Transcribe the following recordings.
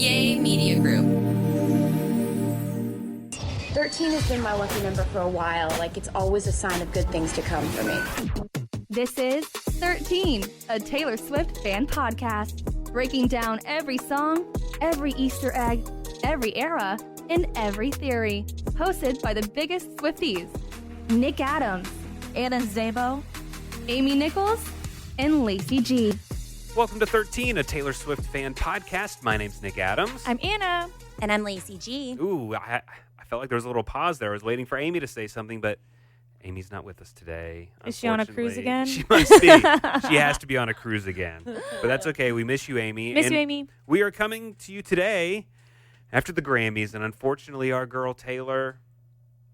Yay Media Group. 13 has been my lucky number for a while. Like, it's always a sign of good things to come for me. This is 13, a Taylor Swift fan podcast, breaking down every song, every Easter egg, every era, and every theory. Hosted by the biggest Swifties, Nick Adams, Anna Szabo, Amy Nichols, and Lacey G. Welcome to 13, a Taylor Swift fan podcast. My name's Nick Adams. I'm Anna. And I'm Lacey G. Ooh, I felt like there was a little pause there. I was waiting for Amy to say something, but Amy's not with us today. Is she on a cruise again? She must be. She has to be on a cruise again. But that's okay. We miss you, Amy. Miss you, Amy. We are coming to you today after the Grammys, and unfortunately our girl Taylor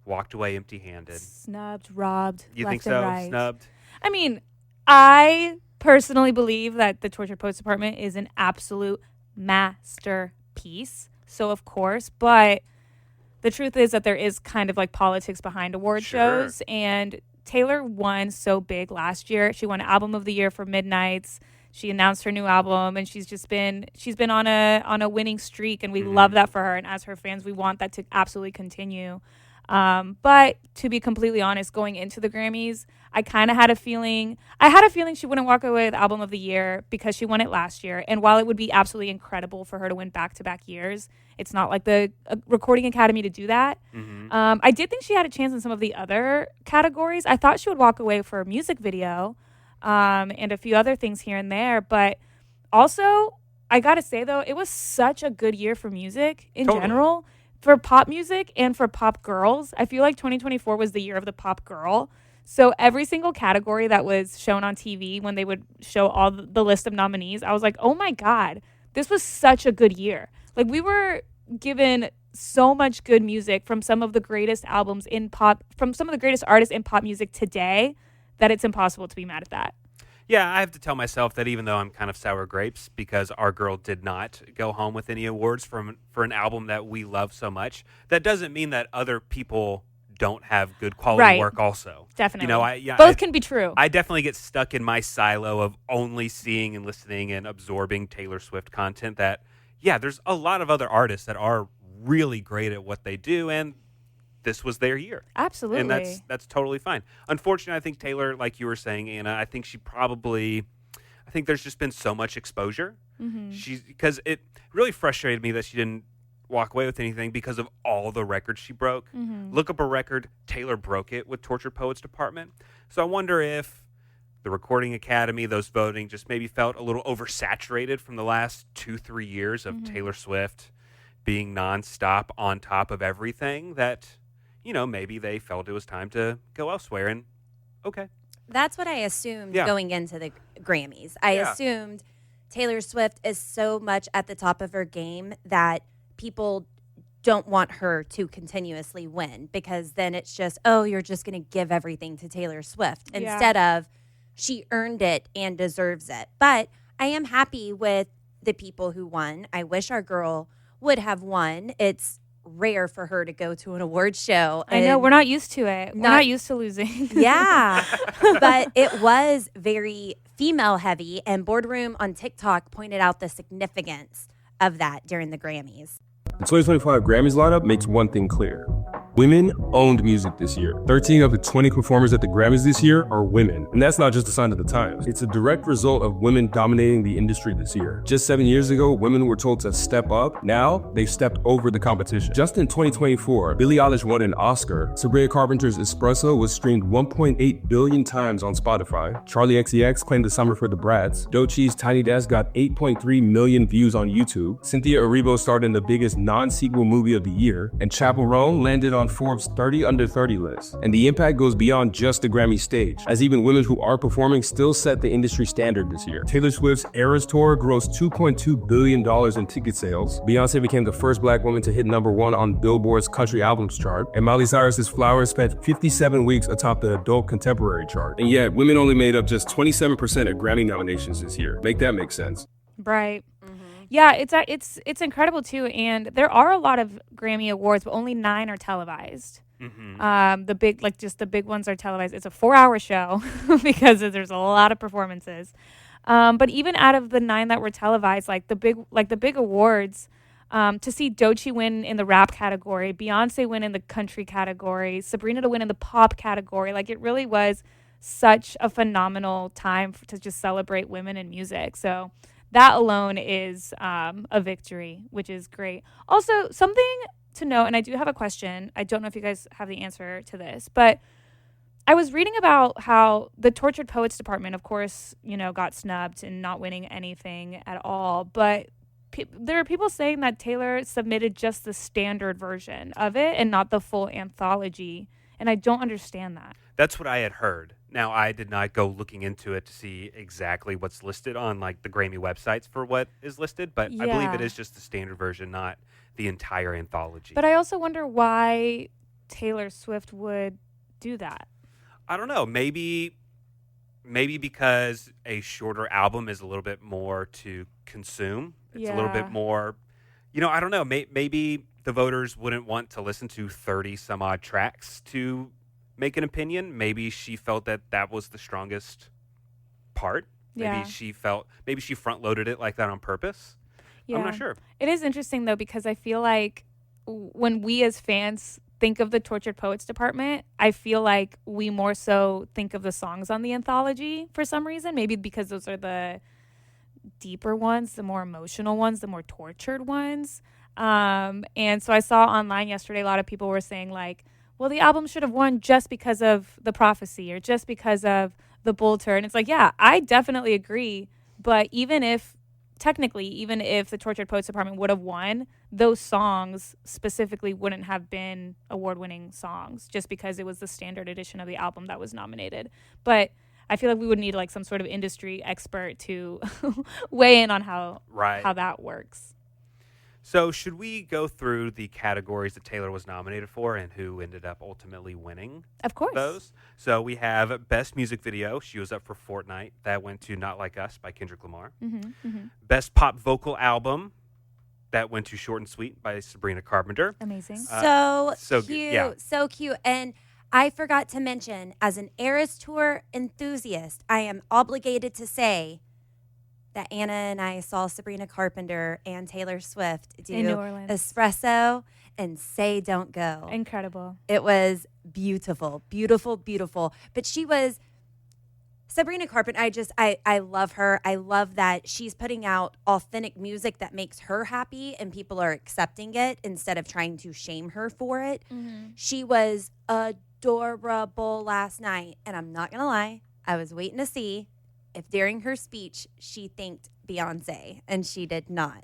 walked away empty-handed. Snubbed, robbed, You left think so? and right. Snubbed? I mean, I personally believe that the Tortured Poets Department is an absolute masterpiece. So, of course, but the truth is that there is kind of like politics behind award shows, and Taylor won so big last year. She won Album of the Year for Midnights. She announced her new album, and she's been on a winning streak, and we love that for her. And as her fans, we want that to absolutely continue. But to be completely honest, going into the Grammys, I kind of had a feeling. I had a feeling she wouldn't walk away with Album of the Year because she won it last year. And while it would be absolutely incredible for her to win back-to-back years, it's not like the Recording Academy to do that. I did think she had a chance in some of the other categories. I thought she would walk away for a music video, and a few other things here and there. But also, I got to say, though, it was such a good year for music in general. For pop music and for pop girls. I feel like 2024 was the year of the pop girl. So every single category that was shown on TV when they would show all the list of nominees, I was like, oh my God, this was such a good year. Like, we were given so much good music from some of the greatest albums in pop, from some of the greatest artists in pop music today, that it's impossible to be mad at that. Yeah, I have to tell myself that even though I'm kind of sour grapes because our girl did not go home with any awards for an album that we love so much, that doesn't mean that other people don't have good quality work also. Definitely. You know, both can be true. I definitely get stuck in my silo of only seeing and listening and absorbing Taylor Swift content that, yeah, there's a lot of other artists that are really great at what they do, and this was their year. Absolutely. And that's totally fine. Unfortunately, I think Taylor, like you were saying, Anna, I think there's just been so much exposure. Because it really frustrated me that she didn't walk away with anything because of all the records she broke. Look up a record, Taylor broke it with Tortured Poets Department. So I wonder if the Recording Academy, those voting, just maybe felt a little oversaturated from the last 2-3 years of Taylor Swift being nonstop on top of everything, that, you know, maybe they felt it was time to go elsewhere. And okay. That's what I assumed going into the Grammys. I assumed Taylor Swift is so much at the top of her game that people don't want her to continuously win, because then it's just, oh, you're just going to give everything to Taylor Swift instead of she earned it and deserves it. But I am happy with the people who won. I wish our girl would have won. It's rare for her to go to an award show. I know, we're not used to it. We're not used to losing. Yeah. But it was very female heavy, and Boardroom on TikTok pointed out the significance of that during the Grammys. The 2025 Grammys lineup makes one thing clear. Women owned music this year. 13 of the 20 performers at the Grammys this year are women. And that's not just a sign of the times. It's a direct result of women dominating the industry this year. Just 7 years ago, women were told to step up. Now, they've stepped over the competition. Just in 2024, Billie Eilish won an Oscar. Sabrina Carpenter's Espresso was streamed 1.8 billion times on Spotify. Charli XCX claimed the summer for the Brats. Doechie's Tiny Desk got 8.3 million views on YouTube. Cynthia Erivo starred in the biggest non-sequel movie of the year. And Chappell Roan landed on Forbes 30 Under 30 list. And the impact goes beyond just the Grammy stage, as even women who are performing still set the industry standard this year. Taylor Swift's Eras Tour grossed $2.2 billion in ticket sales. Beyonce became the first black woman to hit #1 on Billboard's Country Albums chart. And Miley Cyrus's Flowers spent 57 weeks atop the Adult Contemporary chart. And yet, women only made up just 27% of Grammy nominations this year. Make that make sense. Right. Yeah, it's incredible too, and there are a lot of Grammy awards, but only 9 are televised. The big ones are televised. It's a 4-hour show because there's a lot of performances. But even out of the 9 that were televised, like the big awards, To see Doechii win in the rap category, Beyonce win in the country category, Sabrina to win in the pop category. Like, it really was such a phenomenal time to just celebrate women in music. So that alone is a victory, which is great. Also, something to note, and I do have a question. I don't know if you guys have the answer to this, but I was reading about how the Tortured Poets department, of course, got snubbed and not winning anything at all. But there are people saying that Taylor submitted just the standard version of it and not the full anthology. And I don't understand that. That's what I had heard. Now, I did not go looking into it to see exactly what's listed on like the Grammy websites for what is listed, but I believe it is just the standard version, not the entire anthology. But I also wonder why Taylor Swift would do that. I don't know. Maybe because a shorter album is a little bit more to consume. It's a little bit more, I don't know. Maybe the voters wouldn't want to listen to 30 some odd tracks to make an opinion. Maybe she felt that was the strongest part. Maybe she front loaded it like that on purpose. I'm not sure. It is interesting though, because I feel like when we as fans think of the Tortured Poets department, I feel like we more so think of the songs on the anthology for some reason. Maybe because those are the deeper ones, the more emotional ones, the more tortured ones. And so I saw online yesterday, a lot of people were saying like, well, the album should have won just because of The Prophecy or just because of The Bull Turn. It's like, yeah, I definitely agree. But even if the Tortured Poets department would have won, those songs specifically wouldn't have been award-winning songs just because it was the standard edition of the album that was nominated. But I feel like we would need like some sort of industry expert to weigh in on how that works. So should we go through the categories that Taylor was nominated for and who ended up ultimately winning? Of course. Those. So we have Best Music Video. She was up for Fortnite. That went to Not Like Us by Kendrick Lamar. Best Pop Vocal Album. That went to Short and Sweet by Sabrina Carpenter. Amazing. So cute. Yeah. So cute. And I forgot to mention, as an Eras Tour enthusiast, I am obligated to say that Anna and I saw Sabrina Carpenter and Taylor Swift do in New Orleans. Espresso and Say Don't Go. Incredible. It was beautiful, beautiful, beautiful. But she was Sabrina Carpenter. I love her. I love that she's putting out authentic music that makes her happy and people are accepting it instead of trying to shame her for it. She was adorable last night. And I'm not going to lie, I was waiting to see if during her speech she thanked Beyonce, and she did not.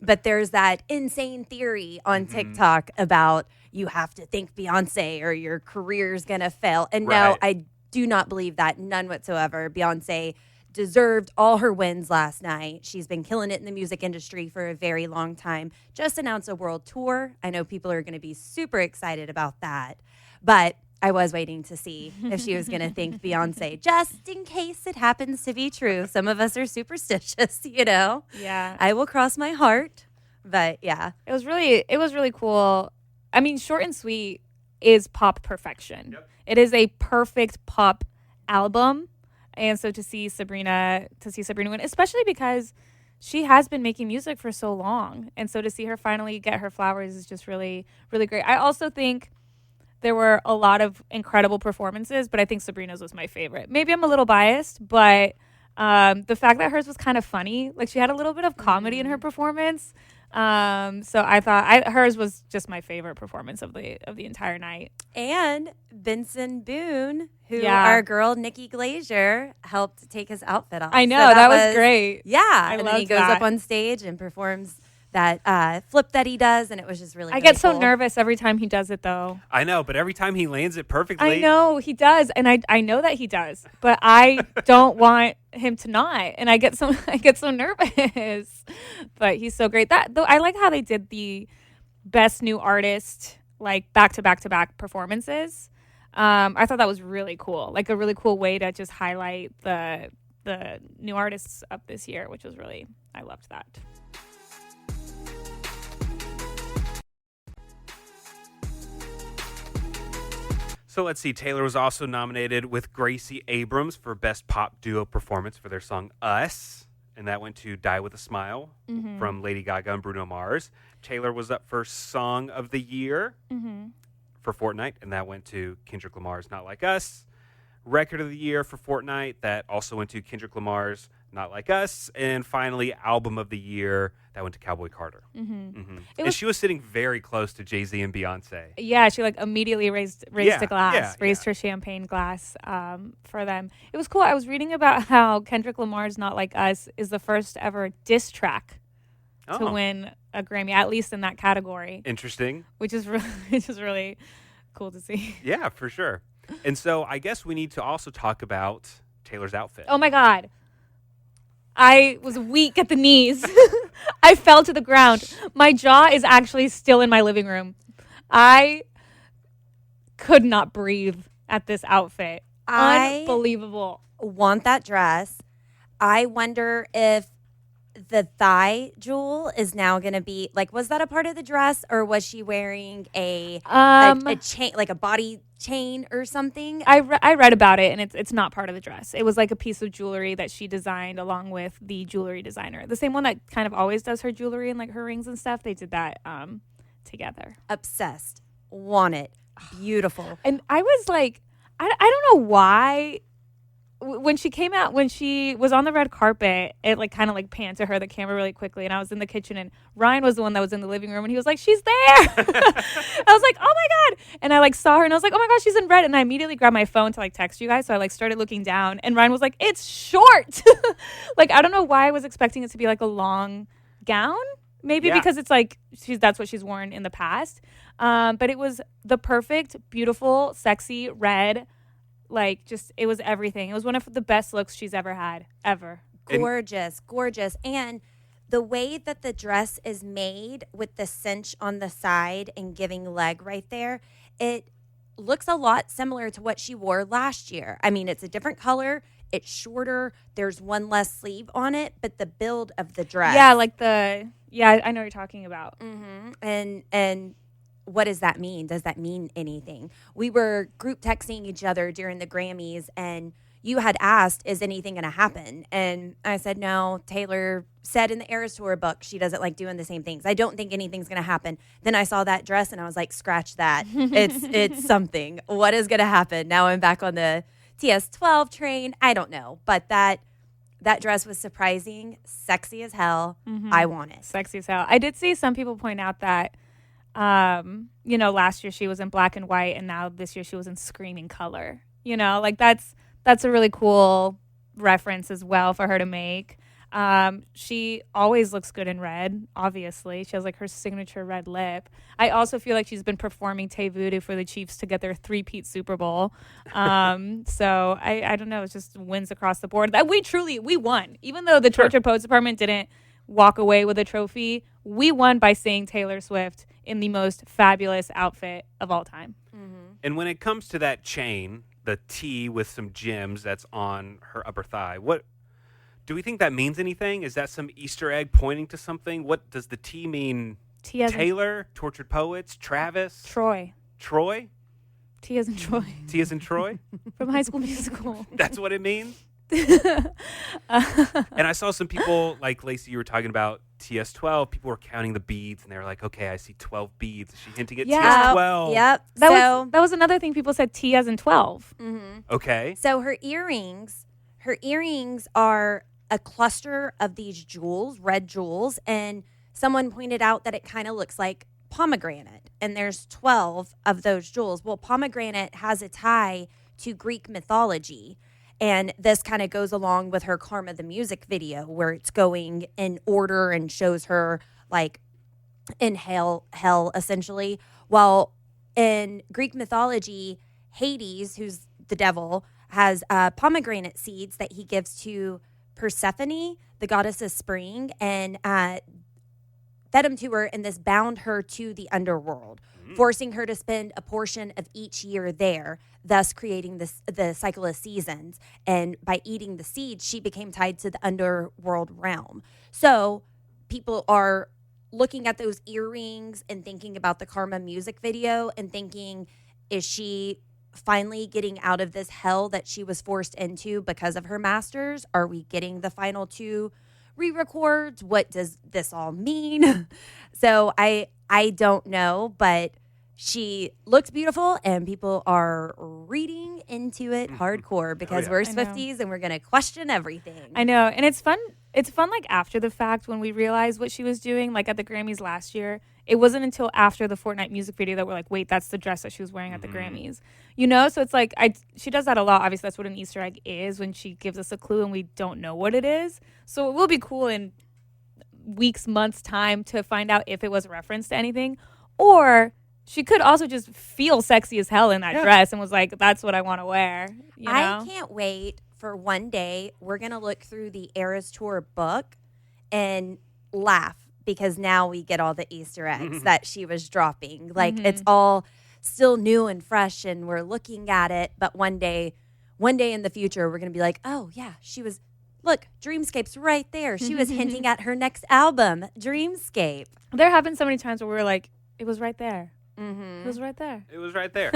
But there's that insane theory on TikTok about you have to thank Beyonce or your career's going to fail. And no, I do not believe that, none whatsoever. Beyonce deserved all her wins last night. She's been killing it in the music industry for a very long time. Just announced a world tour. I know people are going to be super excited about that. But I was waiting to see if she was going to thank Beyonce, just in case it happens to be true. Some of us are superstitious, Yeah. I will cross my heart, but yeah. It was really cool. I mean, Short and Sweet is pop perfection. Yep. It is a perfect pop album. And so to see Sabrina win, especially because she has been making music for so long. And so to see her finally get her flowers is just really, really great. I also think there were a lot of incredible performances, but I think Sabrina's was my favorite. Maybe I'm a little biased, but the fact that hers was kind of funny, like she had a little bit of comedy in her performance. So I thought hers was just my favorite performance of the entire night. And Benson Boone, who our girl Nikki Glazier helped take his outfit off. I know, so that was great. Yeah, and then he goes up on stage and performs that flip that he does, and it was just really, I get so cool. nervous every time he does it, though. I know, but every time he lands it perfectly. I know he does, and I know that he does, but I don't want him to not, and I get so nervous. But he's so great. That though, I like how they did the best new artist like back to back performances. I thought that was really cool, like a really cool way to just highlight the new artists up this year, which was I loved that. So let's see. Taylor was also nominated with Gracie Abrams for Best Pop Duo Performance for their song Us. and that went to Die With a Smile from Lady Gaga and Bruno Mars. Taylor was up for Song of the Year for Fortnite, and that went to Kendrick Lamar's Not Like Us. Record of the Year for Fortnite, that also went to Kendrick Lamar's Not Like Us. And finally, Album of the Year, that went to Cowboy Carter. And she was sitting very close to Jay-Z and Beyonce. Yeah, she like immediately raised a glass, raised her champagne glass for them. It was cool. I was reading about how Kendrick Lamar's Not Like Us is the first ever diss track to win a Grammy, at least in that category. Interesting. Which is really cool to see. Yeah, for sure. And so I guess we need to also talk about Taylor's outfit. Oh my God. I was weak at the knees. I fell to the ground. My jaw is actually still in my living room. I could not breathe at this outfit. Unbelievable. Want that dress. I wonder if the thigh jewel is now going to be like, was that a part of the dress, or was she wearing a chain, like a body chain or something? I read about it, and it's not part of the dress. It was like a piece of jewelry that she designed along with the jewelry designer, the same one that kind of always does her jewelry and like her rings and stuff. They did that together. Obsessed. Want it. Beautiful. And I was like, I don't know why. When she came out, when she was on the red carpet, it like kind of like panned to her, the camera really quickly, and I was in the kitchen, and Ryan was the one that was in the living room, and he was like, "She's there!" I was like, "Oh my God!" And I like saw her, and I was like, "Oh my gosh, she's in red!" And I immediately grabbed my phone to like text you guys, so I like started looking down, and Ryan was like, "It's short!" Like I don't know why I was expecting it to be like a long gown, maybe because it's like that's what she's worn in the past, but it was the perfect, beautiful, sexy red. Like, just, it was everything. It was one of the best looks she's ever had, ever. Gorgeous. And the way that the dress is made with the cinch on the side and giving leg right there, it looks a lot similar to what she wore last year. I mean, it's a different color. It's shorter. There's one less sleeve on it, but the build of the dress. Yeah, like I know what you're talking about. And what does that mean? Does that mean anything? We were group texting each other during the Grammys, and you had asked, is anything going to happen? And I said, no. Taylor said in the Eras Tour book she doesn't like doing the same things. I don't think anything's going to happen. Then I saw that dress, and I was like, scratch that. It's something. What is going to happen? Now I'm back on the TS12 train. I don't know. But that dress was surprising, sexy as hell. I want it. Sexy as hell. I did see some people point out that last year she was in black and white, and now this year she was in screaming color. Like that's a really cool reference as well for her to make. She always looks good in red, obviously. She has like her signature red lip. I also feel like she's been performing Tay Voodoo for the Chiefs to get their 3-peat Super Bowl. So I don't know, it's just wins across the board. That we won. Even though the Tortured Poets Department didn't walk away with a trophy, we won by seeing Taylor Swift in the most fabulous outfit of all time. And when it comes to that chain, the T with some gems that's on her upper thigh, what do we think that means anything? Is that some Easter egg pointing to something? What does the T mean? T as Taylor, Tortured Poets, Travis, Troy. T as in Troy. T as in Troy? From High School Musical. That's what it means? And I saw some people, like Lacey, you were talking about TS12. People were counting the beads, and they were like, okay, I see 12 beads. Is she hinting at TS12? Yep. That was another thing people said, T as in 12. Okay. So her earrings are a cluster of these jewels, red jewels, and someone pointed out that it kind of looks like pomegranate, and there's 12 of those jewels. Well, pomegranate has a tie to Greek mythology. And this kind of goes along with her Karma the Music video, where it's going in order and shows her like in hell essentially. While in Greek mythology, Hades, who's the devil, has pomegranate seeds that he gives to Persephone, the goddess of spring, and fed them to her, and this bound her to the underworld, forcing her to spend a portion of each year there, thus creating the cycle of seasons. And by eating the seeds, she became tied to the underworld realm. So people are looking at those earrings and thinking about the Karma music video and thinking, is she finally getting out of this hell that she was forced into because of her masters? Are we getting the final 2 re-records? What does this all mean? So I don't know, but she looks beautiful, and people are reading into it hardcore because we're Swifties and we're going to question everything. I know. And it's fun. It's fun, like, after the fact when we realized what she was doing, like, at the Grammys last year. It wasn't until after the Fortnite music video that we're like, wait, that's the dress that she was wearing at the Grammys. You know? So it's like, she does that a lot. Obviously, that's what an Easter egg is, when she gives us a clue and we don't know what it is. So it will be cool in weeks, months' time to find out if it was a reference to anything. Or she could also just feel sexy as hell in that dress and was like, that's what I want to wear. You know? I can't wait for one day we're going to look through the Eras Tour book and laugh, because now we get all the Easter eggs that she was dropping. Like, it's all still new and fresh, and we're looking at it. But one day in the future, we're going to be like, oh, yeah, she was, look, Dreamscape's right there. She was hinting at her next album, Dreamscape. There have been so many times where we were like, it was right there. It was right there. It was right there.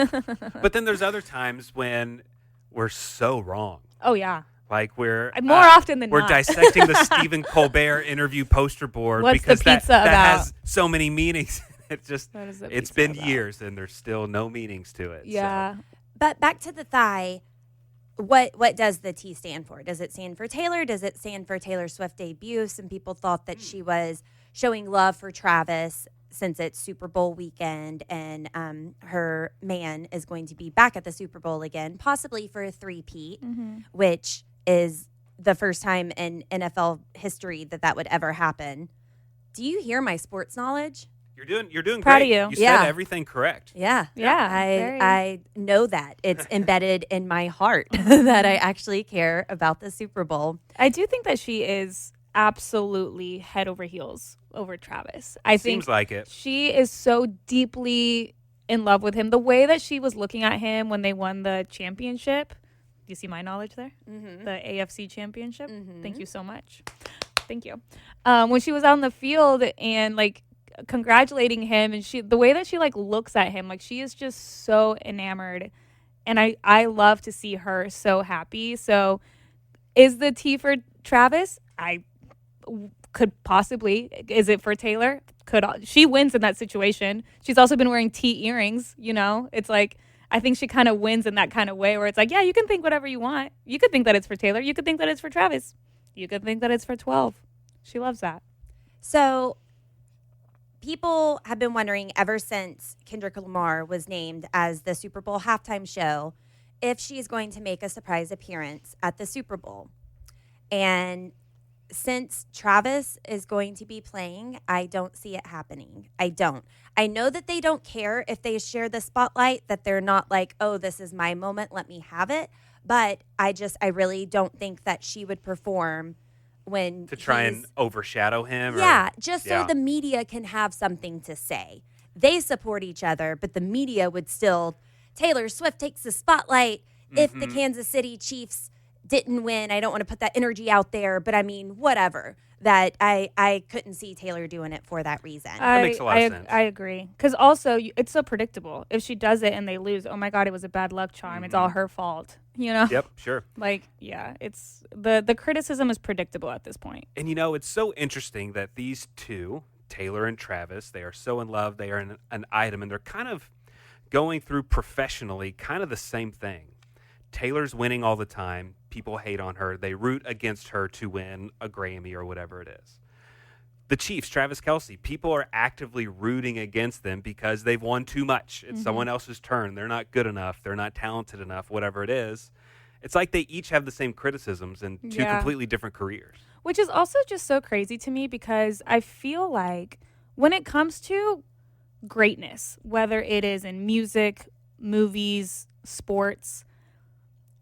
But then there's other times when we're so wrong. Oh, yeah. Like we're more often than we're not. dissecting the Stephen Colbert interview poster board What's because the pizza that about? has so many meanings. It's just It's it's been years and there's still no meanings to it. Yeah. So. But back to the thigh, what does the T stand for? Does it stand for Taylor? Does it stand for Taylor Swift debut? Some people thought that she was showing love for Travis since it's Super Bowl weekend, and her man is going to be back at the Super Bowl again, possibly for a three-peat, which is the first time in NFL history that would ever happen. Do you hear my sports knowledge? You're doing Proud great. of you. You said everything correct. Yeah. Yeah. I know that. It's embedded in my heart that I actually care about the Super Bowl. I do think that she is absolutely head over heels over Travis. I think Seems like it. she is so deeply in love with him. The way that she was looking at him when they won the championship. Do you see my knowledge there? The AFC championship. Thank you so much. Thank you. When she was out in the field and like congratulating him, and the way that she like looks at him, like she is just so enamored, and I love to see her so happy. So is the T for Travis? I could possibly. Is it for Taylor? She wins in that situation. She's also been wearing T earrings, you know? It's like, I think she kind of wins in that kind of way where it's like, yeah, you can think whatever you want. You could think that it's for Taylor. You could think that it's for Travis. You could think that it's for 12. She loves that. So people have been wondering ever since Kendrick Lamar was named as the Super Bowl halftime show if she's going to make a surprise appearance at the Super Bowl. And since Travis is going to be playing, I don't see it happening. I don't. I know that they don't care if they share the spotlight, that they're not like, oh, this is my moment, let me have it. But I really don't think that she would perform when To try and overshadow him? Yeah, so the media can have something to say. They support each other, but the media would still, Taylor Swift takes the spotlight if the Kansas City Chiefs didn't win. I don't want to put that energy out there, but I mean, whatever. That I couldn't see Taylor doing it for that reason. That makes a lot of sense. I agree. Because also, it's so predictable. If she does it and they lose, oh my God, it was a bad luck charm. It's all her fault. You know? Yep, sure. Like, yeah, it's the criticism is predictable at this point. And you know, it's so interesting that these two, Taylor and Travis, they are so in love. They are an item, and they're kind of going through professionally kind of the same thing. Taylor's winning all the time. People hate on her. They root against her to win a Grammy or whatever it is. The Chiefs, Travis Kelce, people are actively rooting against them because they've won too much. It's someone else's turn. They're not good enough. They're not talented enough, whatever it is. It's like they each have the same criticisms and two completely different careers. Which is also just so crazy to me because I feel like when it comes to greatness, whether it is in music, movies, sports,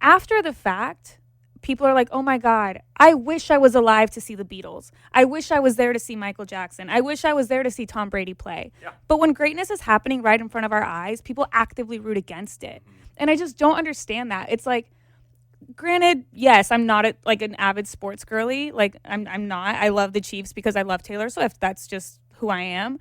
after the fact, people are like, oh my God, I wish I was alive to see the Beatles. I wish I was there to see Michael Jackson. I wish I was there to see Tom Brady play. Yeah. But when greatness is happening right in front of our eyes, people actively root against it. And I just don't understand that. It's like, granted, yes, I'm not an avid sports girly. Like, I'm not. I love the Chiefs because I love Taylor Swift. That's just who I am.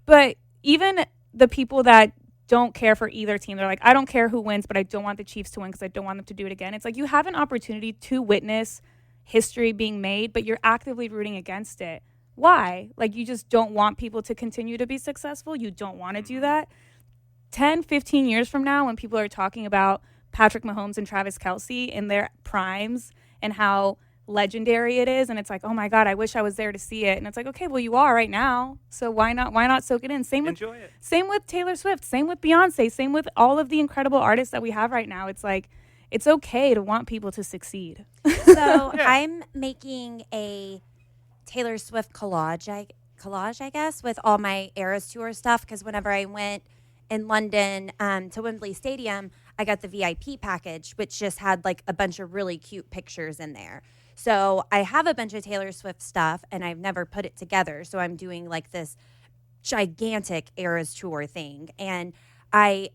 But even the people that don't care for either team, they're like, I don't care who wins, but I don't want the Chiefs to win because I don't want them to do it again. It's like you have an opportunity to witness history being made, but you're actively rooting against it. Why? Like, you just don't want people to continue to be successful? You don't want to do that? 10, 15 years from now, when people are talking about Patrick Mahomes and Travis Kelce in their primes and how legendary it is, and it's like, oh my God, I wish I was there to see it. And it's like, okay, well, you are right now, so why not soak it in? Enjoy it. Same with Taylor Swift, same with Beyonce, same with all of the incredible artists that we have right now. It's like, it's okay to want people to succeed. So I'm making a Taylor Swift collage, I guess, with all my Eras Tour stuff, because whenever I went in London to Wembley Stadium, I got the VIP package, which just had like a bunch of really cute pictures in there. So I have a bunch of Taylor Swift stuff, and I've never put it together. So I'm doing like this gigantic Eras Tour thing. And I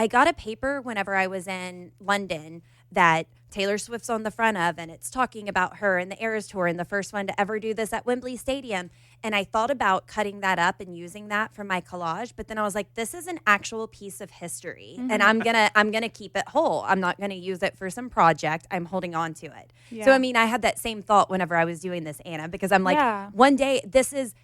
got a paper whenever I was in London that Taylor Swift's on the front of, and it's talking about her and the Eras Tour, and the first one to ever do this at Wembley Stadium. And I thought about cutting that up and using that for my collage, but then I was like, this is an actual piece of history, and I'm gonna keep it whole. I'm not gonna use it for some project. I'm holding on to it. Yeah. So I mean, I had that same thought whenever I was doing this, Anna, because I'm like, one day this is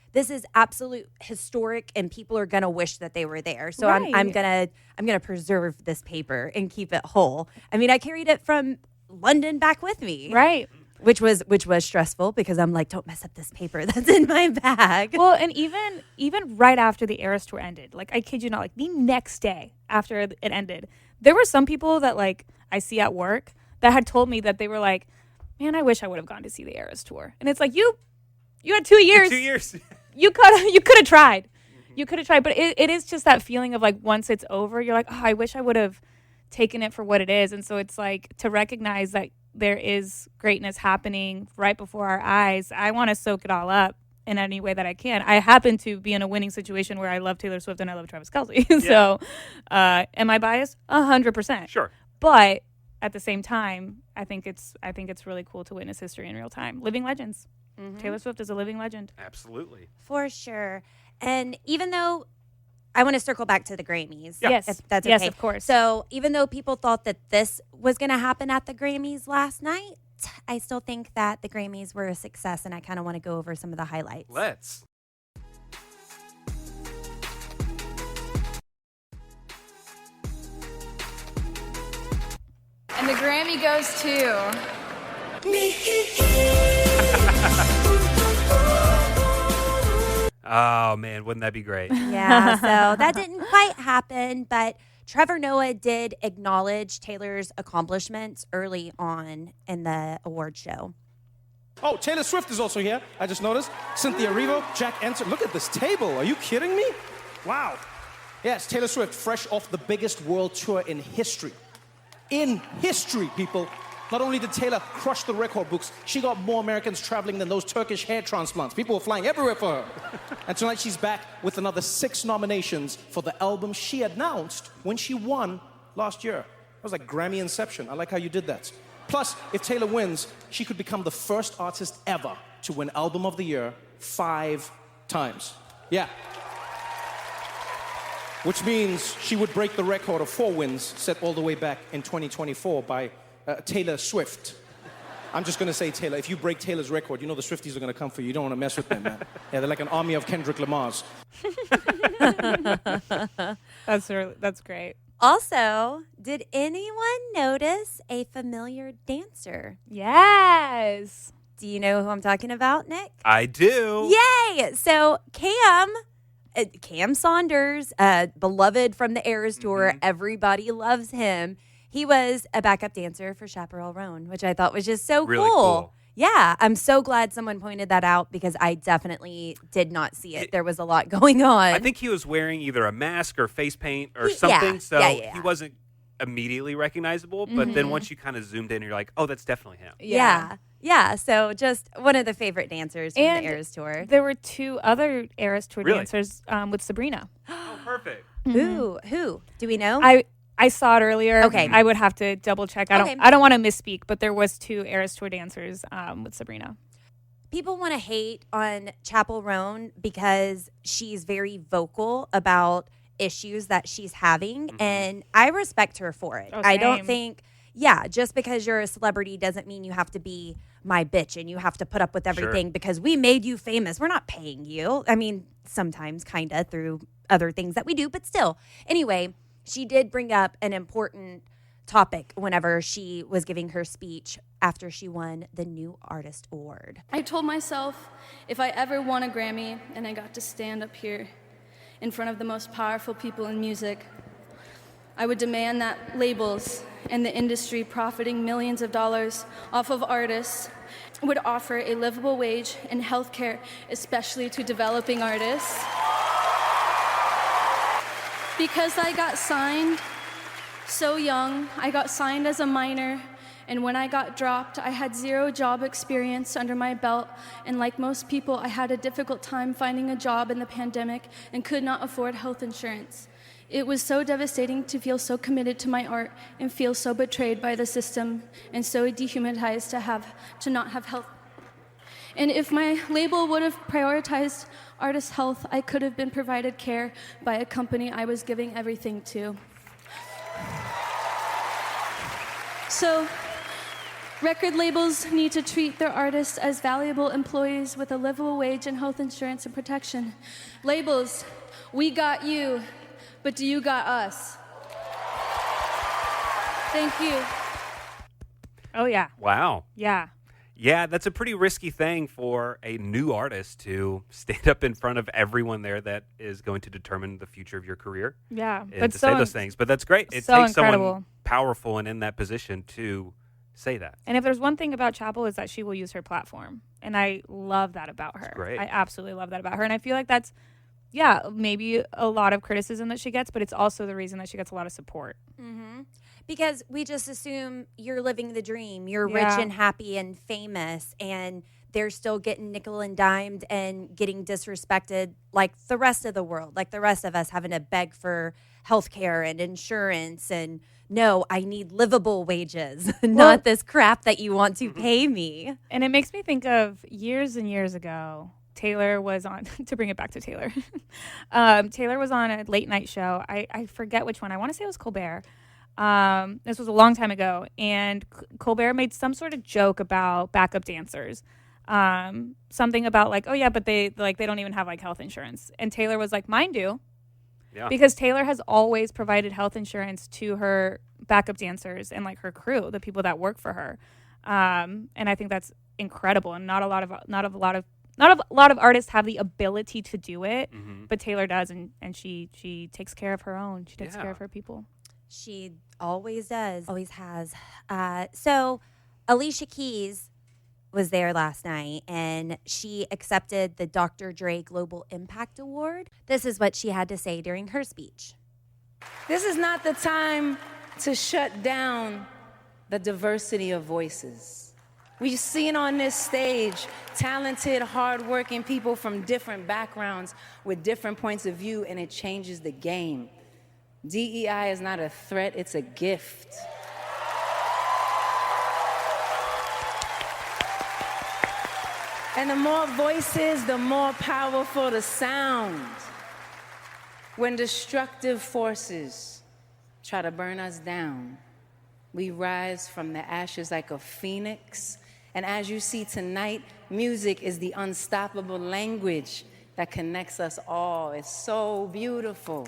absolute historic, and people are gonna wish that they were there. So Right. I'm gonna preserve this paper and keep it whole. I mean, I carried it from London back with me, Right. which was stressful, because I'm like, don't mess up this paper that's in my bag. Well, and even right after the Eras Tour ended, like, I kid you not, like the next day after it ended, there were some people that like I see at work that had told me that they were like, man, I wish I would have gone to see the Eras Tour. And it's like, you had 2 years. 2 years. You could have tried. You could have tried. But it is just that feeling of like, once it's over, you're like, oh, I wish I would have taken it for what it is. And so it's like, to recognize that there is greatness happening right before our eyes, I want to soak it all up in any way that I can. I happen to be in a winning situation where I love Taylor Swift and I love Travis Kelce. So am I biased? 100%. Sure. But at the same time, I think it's really cool to witness history in real time. Living legends. Taylor Swift is a living legend. Absolutely. For sure. And even though I want to circle back to the Grammys. Yeah. Yes. If that's okay. Yes, of course. So even though people thought that this was going to happen at the Grammys last night, I still think that the Grammys were a success, and I kind of want to go over some of the highlights. Let's. And the Grammy goes to... Oh, man, wouldn't that be great? Yeah, so that didn't quite happen, but Trevor Noah did acknowledge Taylor's accomplishments early on in the award show. Oh, Taylor Swift is also here. I just noticed. Cynthia Erivo, Jack Ensor. Look at this table. Are you kidding me? Wow. Yes, Taylor Swift, fresh off the biggest world tour in history. In history, people. Not only did Taylor crush the record books, she got more Americans traveling than those Turkish hair transplants. People were flying everywhere for her. And tonight she's back with another 6 nominations for the album she announced when she won last year. That was like Grammy Inception. I like how you did that. Plus, if Taylor wins, she could become the first artist ever to win Album of the Year 5 times. Yeah. Which means she would break the record of 4 wins set all the way back in 2024 by Taylor Swift. I'm just going to say Taylor. If you break Taylor's record, you know the Swifties are going to come for you. You don't want to mess with them, man. Yeah, they're like an army of Kendrick Lamars. That's great. Also, did anyone notice a familiar dancer? Yes. Do you know who I'm talking about, Nick? I do. Yay! So Cam Saunders, beloved from the Eras Tour, everybody loves him. He was a backup dancer for Chaparral Roan, which I thought was just so Really cool. Yeah, I'm so glad someone pointed that out, because I definitely did not see it. There was a lot going on. I think he was wearing either a mask or face paint or something, so he wasn't immediately recognizable. But then once you kind of zoomed in, you're like, oh, that's definitely him. Yeah. So just one of the favorite dancers from And the Eras Tour. There were 2 other Eras Tour dancers with Sabrina. Oh, perfect. Who? Do we know? I saw it earlier. Okay. I would have to double check. I don't want to misspeak, but there was 2 Eras Tour dancers with Sabrina. People want to hate on Chappell Roan because she's very vocal about issues that she's having, and I respect her for it. Oh, I don't same. think, yeah, just because you're a celebrity doesn't mean you have to be my bitch and you have to put up with everything because we made you famous. We're not paying you. I mean, sometimes kind of through other things that we do, but still. Anyway, she did bring up an important topic whenever she was giving her speech after she won the New Artist Award. I told myself if I ever won a Grammy and I got to stand up here in front of the most powerful people in music, I would demand that labels and the industry profiting millions of dollars off of artists would offer a livable wage and health care, especially to developing artists. Because I got signed so young, I got signed as a minor, and when I got dropped, I had 0 job experience under my belt, and like most people, I had a difficult time finding a job in the pandemic and could not afford health insurance. It was so devastating to feel so committed to my art and feel so betrayed by the system and so dehumanized to not have health. And if my label would have prioritized artist health, I could have been provided care by a company I was giving everything to. So, record labels need to treat their artists as valuable employees with a livable wage and health insurance and protection. Labels, we got you, but do you got us? Thank you. Oh, yeah. Wow. Yeah. Yeah, that's a pretty risky thing for a new artist to stand up in front of everyone there that is going to determine the future of your career. Yeah. And But to say those things. But that's great. It so takes incredible. someone powerful and in that position to say that. And if there's one thing about Chapel is that she will use her platform. And I love that about her. That's great. I absolutely love that about her. And I feel like that's, maybe a lot of criticism that she gets, but it's also the reason that she gets a lot of support. Mm-hmm. Because we just assume you're living the dream. You're rich and happy and famous, and they're still getting nickel and dimed and getting disrespected like the rest of the world, like the rest of us having to beg for health care and insurance. And no, I need livable wages, not this crap that you want to pay me. And it makes me think of years and years ago. Taylor was on, to bring it back to Taylor, Taylor was on a late night show. I forget which one. I want to say it was Colbert. This was a long time ago, and Colbert made some sort of joke about backup dancers. Something about like, oh yeah, but they don't even have like health insurance. And Taylor was like, mine do. Yeah. Because Taylor has always provided health insurance to her backup dancers and like her crew, the people that work for her. And I think that's incredible. And not a lot of artists have the ability to do it, but Taylor does, and she takes care of her own. She takes care of her people. She always does, always has. So Alicia Keys was there last night, and she accepted the Dr. Dre Global Impact Award. This is what she had to say during her speech. This is not the time to shut down the diversity of voices. We've seen on this stage talented, hardworking people from different backgrounds with different points of view, and it changes the game. DEI is not a threat, it's a gift. And the more voices, the more powerful the sound. When destructive forces try to burn us down, we rise from the ashes like a phoenix. And as you see tonight, music is the unstoppable language that connects us all. It's so beautiful.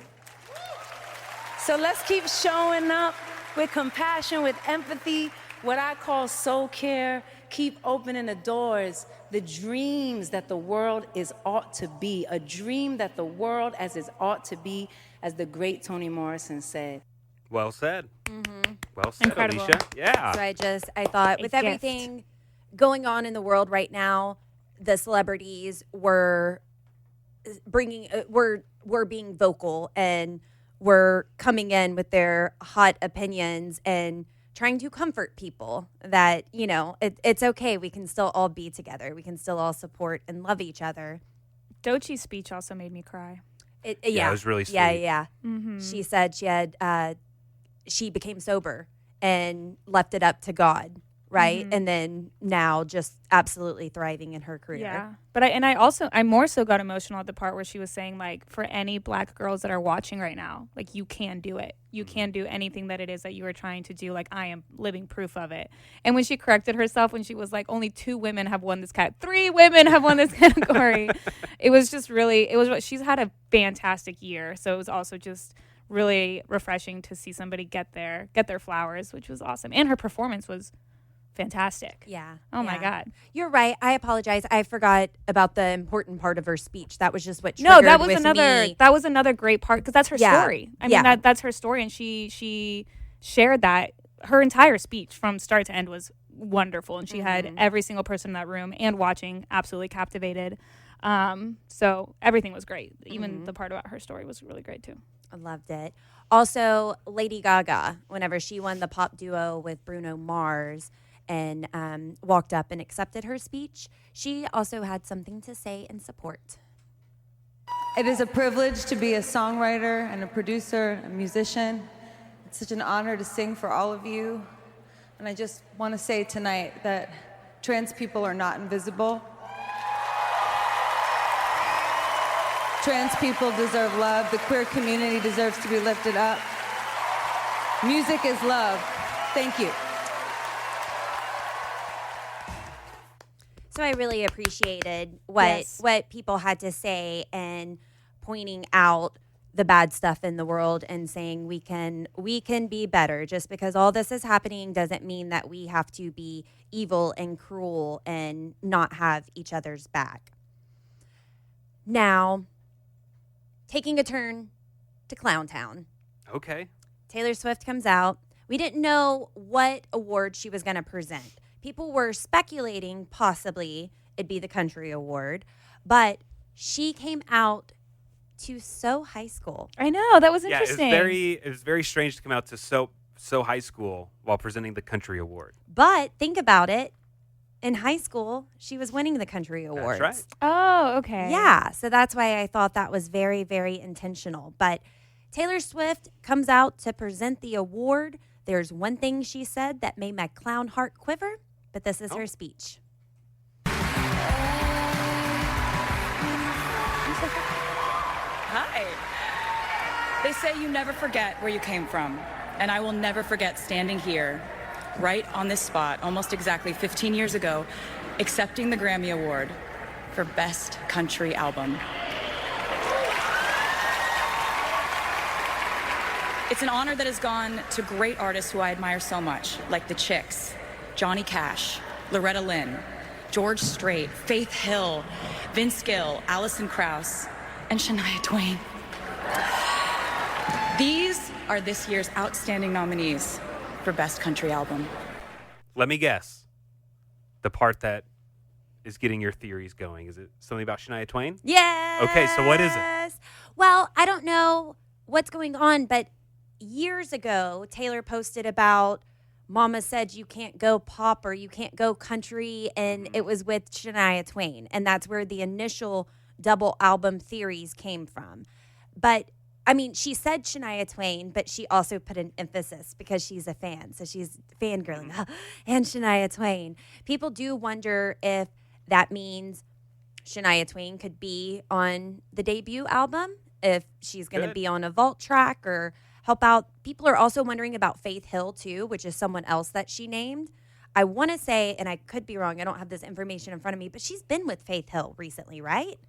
So let's keep showing up with compassion, with empathy, what I call soul care. Keep opening the doors, the dreams that the world ought to be, a dream that the world as it ought to be, as the great Toni Morrison said. Well said. Mm-hmm. Well said, Incredible. Alicia. Yeah. So I thought with everything going on in the world right now, the celebrities were being vocal and were coming in with their hot opinions and trying to comfort people that, you know, it's okay. We can still all be together. We can still all support and love each other. Doechie's speech also made me cry. It was really sweet. Yeah. Mm-hmm. She said she became sober and left it up to God right? And then now just absolutely thriving in her career. Yeah. But I more so got emotional at the part where she was saying, like, for any Black girls that are watching right now, like, you can do it. You can do anything that it is that you are trying to do. Like, I am living proof of it. And when she corrected herself, when she was like, only 2 women have won this 3 women have won this category. It was just really, she's had a fantastic year. So it was also just really refreshing to see somebody get their flowers, which was awesome. And her performance was fantastic. Yeah. Oh my God. You're right. I apologize. I forgot about the important part of her speech. That was just what No, triggered that was with another me. that was another great part because that's her story. I mean that's her story, and she shared that. Her entire speech from start to end was wonderful, and she had every single person in that room and watching absolutely captivated. So everything was great. Even the part about her story was really great too. I loved it. Also, Lady Gaga, whenever she won the pop duo with Bruno Mars and walked up and accepted her speech, she also had something to say in support. It is a privilege to be a songwriter and a producer, a musician. It's such an honor to sing for all of you. And I just want to say tonight that trans people are not invisible. Trans people deserve love. The queer community deserves to be lifted up. Music is love. Thank you. So I really appreciated what people had to say and pointing out the bad stuff in the world and saying we can be better. Just because all this is happening doesn't mean that we have to be evil and cruel and not have each other's back. Now, taking a turn to Clowntown. Okay. Taylor Swift comes out. We didn't know what award she was going to present. People were speculating possibly it'd be the Country Award, but she came out to So High School. I know, that was interesting. Yeah, it was very strange to come out to So High School while presenting the Country Award. But think about it. In high school, she was winning the Country Awards. That's right. Oh, okay. Yeah, so that's why I thought that was very, very intentional. But Taylor Swift comes out to present the award. There's one thing she said that made my clown heart quiver, but this is her speech. Hi. They say you never forget where you came from, and I will never forget standing here, right on this spot, almost exactly 15 years ago, accepting the Grammy Award for Best Country Album. It's an honor that has gone to great artists who I admire so much, like the Chicks, Johnny Cash, Loretta Lynn, George Strait, Faith Hill, Vince Gill, Alison Krauss, and Shania Twain. These are this year's outstanding nominees for Best Country Album. Let me guess. The part that is getting your theories going. Is it something about Shania Twain? Yes. Okay, so what is it? Well, I don't know what's going on, but years ago, Taylor posted about Mama said you can't go pop or you can't go country, and it was with Shania Twain. And that's where the initial double album theories came from. But I mean, she said Shania Twain, but she also put an emphasis because she's a fan. So she's fangirling. And Shania Twain. People do wonder if that means Shania Twain could be on the debut album, if she's going to be on a vault track or help out. People are also wondering about Faith Hill, too, which is someone else that she named. I want to say, and I could be wrong, I don't have this information in front of me, but she's been with Faith Hill recently, right?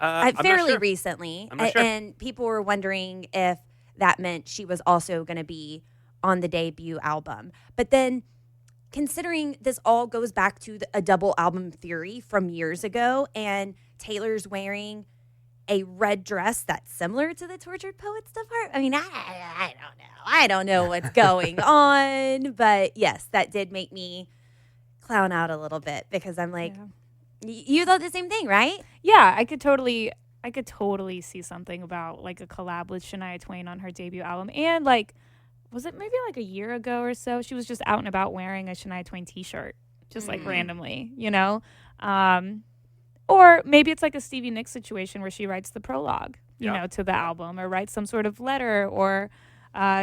Fairly recently. I'm not sure. And people were wondering if that meant she was also going to be on the debut album. But then, considering this all goes back to a double album theory from years ago, and Taylor's wearing a red dress that's similar to the Tortured Poets stuff. I mean, I don't know. I don't know what's going on. But yes, that did make me clown out a little bit because I'm like, you thought the same thing, right? Yeah, I could totally see something about like a collab with Shania Twain on her debut album. And like, was it maybe like a year ago or so? She was just out and about wearing a Shania Twain t-shirt, just like randomly, you know? Or maybe it's like a Stevie Nicks situation where she writes the prologue, you know, to the album, or writes some sort of letter, or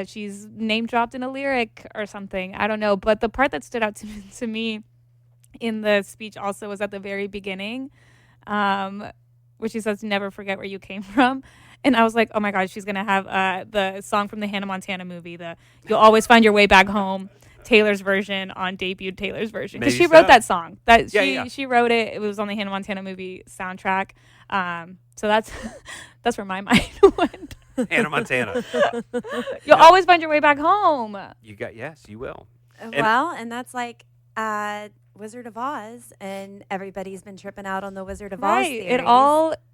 She's name dropped in a lyric or something. I don't know. But the part that stood out to me in the speech also was at the very beginning, where she says, "Never forget where you came from." And I was like, oh my God, she's going to have the song from the Hannah Montana movie, "You'll Always Find Your Way Back Home," Taylor's version on debuted Taylor's version. Because she wrote that song. She wrote it. It was on the Hannah Montana movie soundtrack. So that's where my mind went. Hannah Montana. You'll always find your way back home. Yes, you will. And that's like Wizard of Oz, and everybody's been tripping out on the Wizard of Oz theories.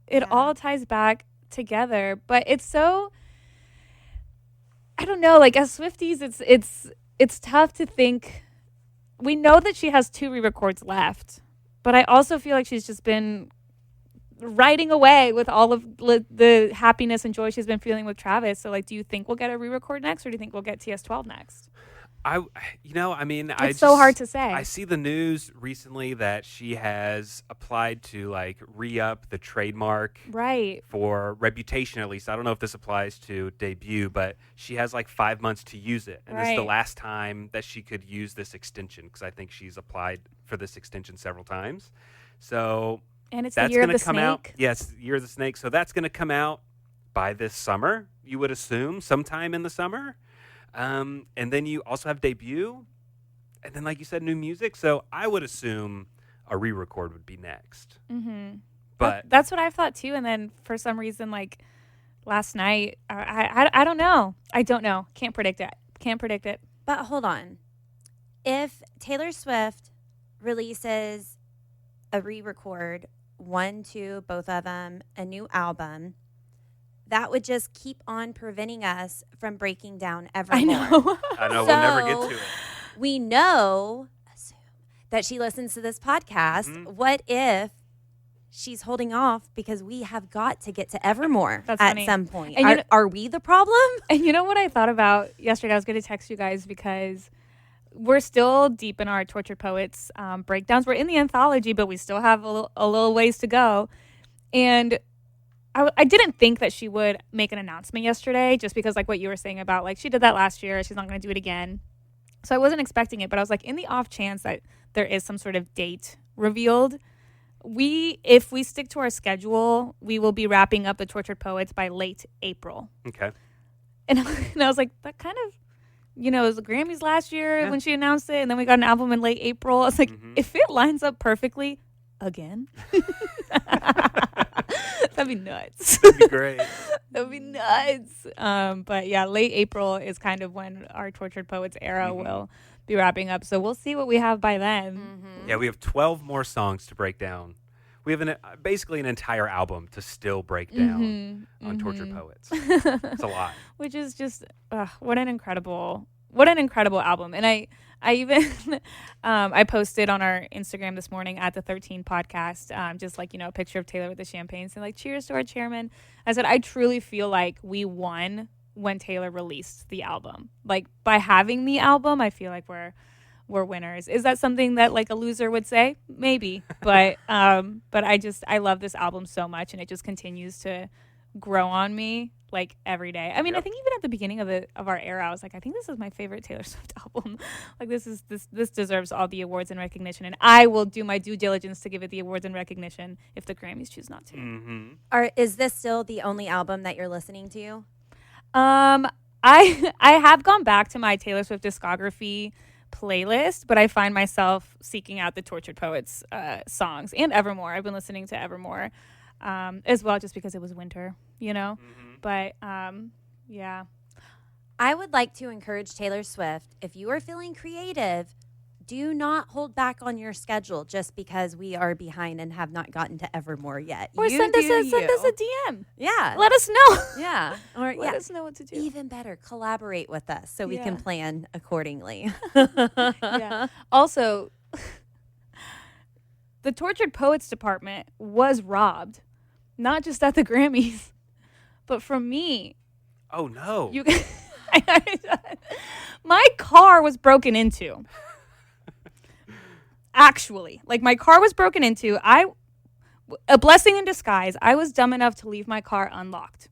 It all ties back together, but it's so, I don't know, like as Swifties, it's tough to think. We know that she has 2 re-records left, but I also feel like she's just been riding away with all of the happiness and joy she's been feeling with Travis. So like, do you think we'll get a re-record next, or do you think we'll get TS12 next? It's so hard to say. I see the news recently that she has applied to like re-up the trademark, right, for Reputation at least. I don't know if this applies to Debut, but she has like 5 months to use it, and this is the last time that she could use this extension, because I think she's applied for this extension several times. So and it's that's the year of the come snake. Out. Yes, Year of the Snake. So that's going to come out by this summer. You would assume sometime in the summer. And then you also have Debut, and then, like you said, new music. So I would assume a re-record would be next. Mm-hmm. But that's what I thought too. And then for some reason, like last night, I don't know. I don't know. Can't predict it. But hold on. If Taylor Swift releases a re-record, 1, 2, both of them, a new album, that would just keep on preventing us from breaking down Evermore. I know. We'll never get to it. We assume that she listens to this podcast. Mm-hmm. What if she's holding off because we have got to get to Evermore at funny. some point? And are we the problem? And you know what I thought about yesterday? I was going to text you guys because we're still deep in our Tortured Poets breakdowns. We're in the anthology, but we still have a little ways to go. And I didn't think that she would make an announcement yesterday, just because like what you were saying about like she did that last year. She's not going to do it again. So I wasn't expecting it, but I was like, in the off chance that there is some sort of date revealed, if we stick to our schedule, we will be wrapping up the Tortured Poets by late April. Okay. And I was like, that kind of, it was the Grammys last year when she announced it, and then we got an album in late April. I was like, if it lines up perfectly again. That'd be nuts. That'd be great. That'd be nuts. But yeah, late April is kind of when our Tortured Poets era will be wrapping up. So we'll see what we have by then. Mm-hmm. Yeah, we have 12 more songs to break down. We have basically an entire album to still break down on Tortured Poets. It's a lot. Which is just what an incredible album. And I even I posted on our Instagram this morning at the 13 podcast, just like, a picture of Taylor with the champagne saying like, cheers to our chairman. I said, I truly feel like we won when Taylor released the album. Like by having the album, I feel like we're winners. Is that something that like a loser would say? Maybe. But I love this album so much, and it just continues to grow on me like every day. I mean, I think even at the beginning of our era, I was like, I think this is my favorite Taylor Swift album. Like this deserves all the awards and recognition, and I will do my due diligence to give it the awards and recognition if the Grammys choose not to. Mm-hmm. Is this still the only album that you're listening to? I have gone back to my Taylor Swift discography playlist, but I find myself seeking out the Tortured Poets songs and Evermore. I've been listening to Evermore as well, just because it was winter, But yeah. I would like to encourage Taylor Swift, if you are feeling creative, do not hold back on your schedule just because we are behind and have not gotten to Evermore yet. Or send us a DM. Yeah. Let us know. Yeah. Or let us know what to do. Even better, collaborate with us so we can plan accordingly. Yeah. Also, the Tortured Poets department was robbed, not just at the Grammys, but from me. Oh no. My car was broken into. Actually, like my car was broken into. A blessing in disguise. I was dumb enough to leave my car unlocked.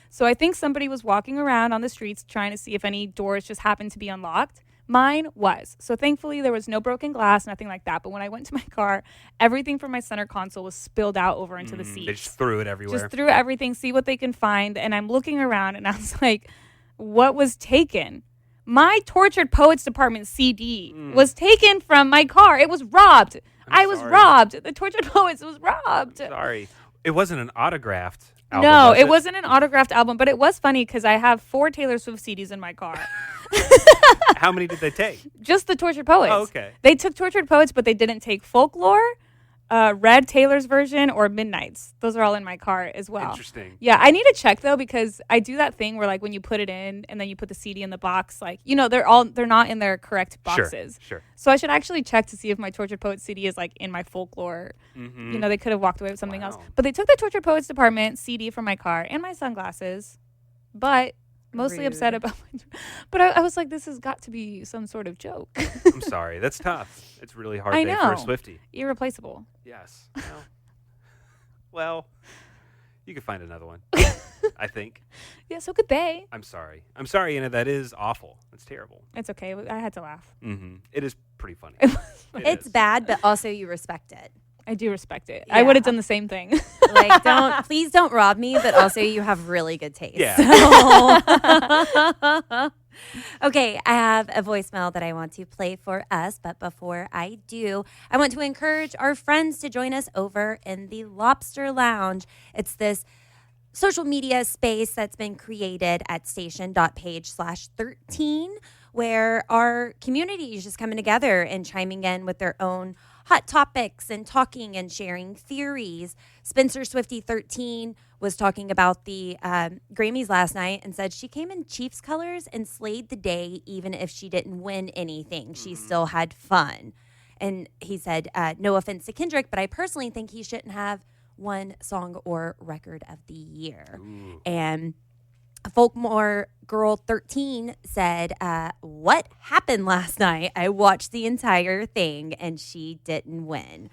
So I think somebody was walking around on the streets trying to see if any doors just happened to be unlocked. Mine was. So thankfully there was no broken glass, nothing like that. But when I went to my car, everything from my center console was spilled out over into the seats. They just threw it everywhere. Just threw everything, see what they can find. And I'm looking around and I was like, what was taken? My Tortured Poets Department CD was taken from my car. It was robbed. I was robbed. The Tortured Poets was robbed. Sorry. It wasn't an autographed album. No, it wasn't an autographed album, but it was funny because I have 4 Taylor Swift CDs in my car. How many did they take? Just the Tortured Poets. Oh, okay. They took Tortured Poets, but they didn't take Folklore, Red Taylor's version, or Midnight's. Those are all in my car as well. Interesting. Yeah, I need to check though because I do that thing where like when you put it in and then you put the CD in the box, like they're not in their correct boxes. Sure. So I should actually check to see if my Tortured Poets CD is like in my Folklore. They could have walked away with something else, but they took the Tortured Poets Department CD from my car and my sunglasses, but. Mostly upset about but I was like, this has got to be some sort of joke. I'm sorry. That's tough. It's really hard day for a Swiftie. Irreplaceable. Yes. Well, you could find another one, I think. Yeah, so could they. I'm sorry. I'm sorry, Anna. That is awful. It's terrible. It's okay. I had to laugh. It is pretty funny. It's bad, but also you respect it. I do respect it. Yeah. I would have done the same thing. Like, please don't rob me, but also you have really good taste. Yeah. So. Okay, I have a voicemail that I want to play for us, but before I do, I want to encourage our friends to join us over in the Lobster Lounge. It's this social media space that's been created at station.page/13, where our community is just coming together and chiming in with their own hot topics and talking and sharing theories. Spencer SwifTEA 13 was talking about the Grammys last night and said she came in Chiefs colors and slayed the day even if she didn't win anything. She still had fun. And he said, no offense to Kendrick, but I personally think he shouldn't have won Song or Record of the Year. And Folkmore Girl 13 said, what happened last night? I watched the entire thing and she didn't win,